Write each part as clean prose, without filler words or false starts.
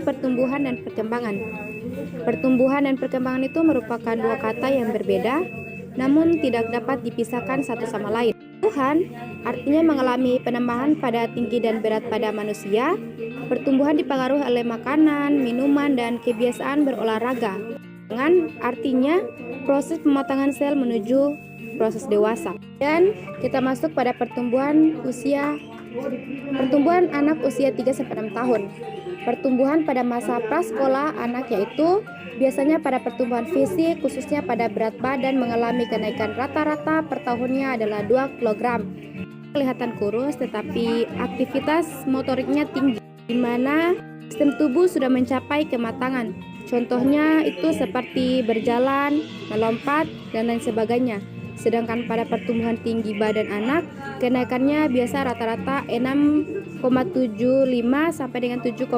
pertumbuhan dan perkembangan. Pertumbuhan dan perkembangan itu merupakan dua kata yang berbeda, namun tidak dapat dipisahkan satu sama lain. Pertumbuhan artinya mengalami penambahan pada tinggi dan berat pada manusia. Pertumbuhan dipengaruhi oleh makanan, minuman, dan kebiasaan berolahraga. Perkembangan artinya proses pematangan sel menuju proses dewasa. Dan kita masuk pada pertumbuhan anak usia 3-6 tahun. Pertumbuhan pada masa prasekolah anak yaitu biasanya pada pertumbuhan fisik, khususnya pada berat badan mengalami kenaikan rata-rata per tahunnya adalah 2 kg. Kelihatan kurus tetapi aktivitas motoriknya tinggi, di mana sistem tubuh sudah mencapai kematangan. Contohnya itu seperti berjalan, melompat, dan lain sebagainya. Sedangkan pada pertumbuhan tinggi badan anak, kenaikannya biasa rata-rata 6,75 sampai dengan 7,5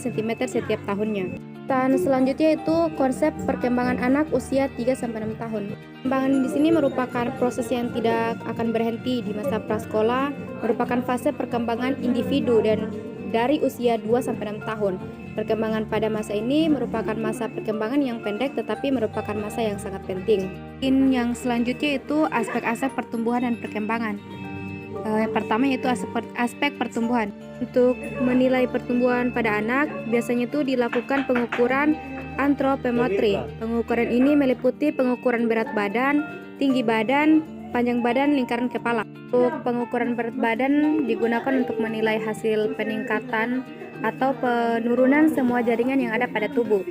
cm setiap tahunnya. Dan selanjutnya itu konsep perkembangan anak usia 3-6 tahun. Perkembangan di sini merupakan proses yang tidak akan berhenti di masa prasekolah, merupakan fase perkembangan individu dan dari usia 2-6 tahun. Perkembangan pada masa ini merupakan masa perkembangan yang pendek tetapi merupakan masa yang sangat penting. Yang selanjutnya itu aspek-aspek pertumbuhan dan perkembangan. Yang pertama yaitu aspek pertumbuhan. Untuk menilai pertumbuhan pada anak, biasanya itu dilakukan pengukuran antropometri. Pengukuran ini meliputi pengukuran berat badan, tinggi badan, panjang badan, lingkaran kepala. Untuk pengukuran berat badan digunakan untuk menilai hasil peningkatan atau penurunan semua jaringan yang ada pada tubuh.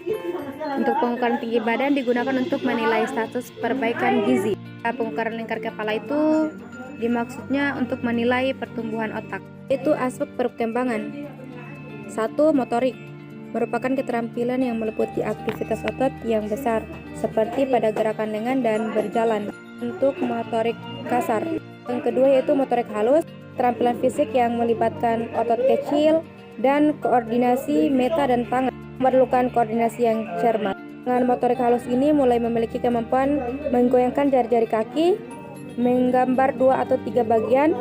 Untuk pengukuran tinggi badan digunakan untuk menilai status perbaikan gizi. Pengukuran lingkar kepala itu dimaksudnya untuk menilai pertumbuhan otak. Itu aspek perkembangan. 1. Motorik merupakan keterampilan yang meliputi aktivitas otot yang besar seperti pada gerakan lengan dan berjalan. Untuk motorik kasar. Yang kedua yaitu motorik halus, keterampilan fisik yang melibatkan otot kecil dan koordinasi mata dan tangan, memerlukan koordinasi yang cermat. Dengan motorik halus ini mulai memiliki kemampuan menggoyangkan jari-jari kaki, menggambar 2 atau 3 bagian,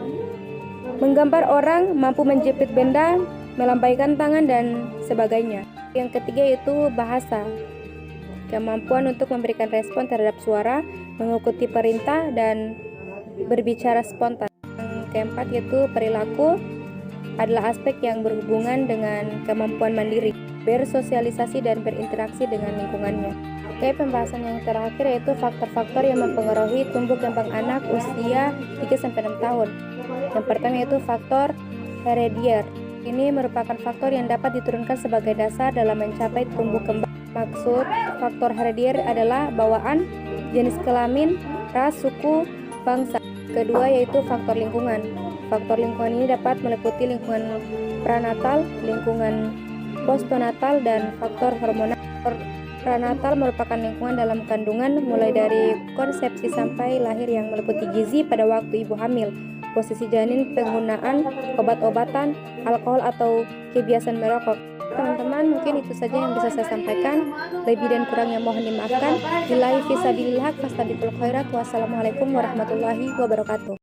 menggambar orang, mampu menjepit benda, melambaikan tangan dan sebagainya. Yang ketiga yaitu bahasa, kemampuan untuk memberikan respon terhadap suara, mengikuti perintah dan berbicara spontan. Yang keempat yaitu perilaku, adalah aspek yang berhubungan dengan kemampuan mandiri, bersosialisasi dan berinteraksi dengan lingkungannya. Oke, pembahasan yang terakhir yaitu faktor-faktor yang mempengaruhi tumbuh kembang anak usia 3-6 tahun. Yang pertama yaitu faktor heredier. Ini merupakan faktor yang dapat diturunkan sebagai dasar dalam mencapai tumbuh kembang. Maksud faktor heredier adalah bawaan, jenis kelamin, ras, suku, bangsa. Kedua yaitu faktor lingkungan. Faktor lingkungan ini dapat meliputi lingkungan pranatal, lingkungan postnatal, dan faktor hormonal. Pranatal merupakan lingkungan dalam kandungan mulai dari konsepsi sampai lahir yang meliputi gizi pada waktu ibu hamil, posisi janin, penggunaan obat-obatan, alkohol atau kebiasaan merokok. Teman-teman, mungkin itu saja yang bisa saya sampaikan. Lebih dan kurangnya mohon dimaafkan. Billahi fisabilillah, fastabiqul khairat. Wassalamualaikum warahmatullahi wabarakatuh.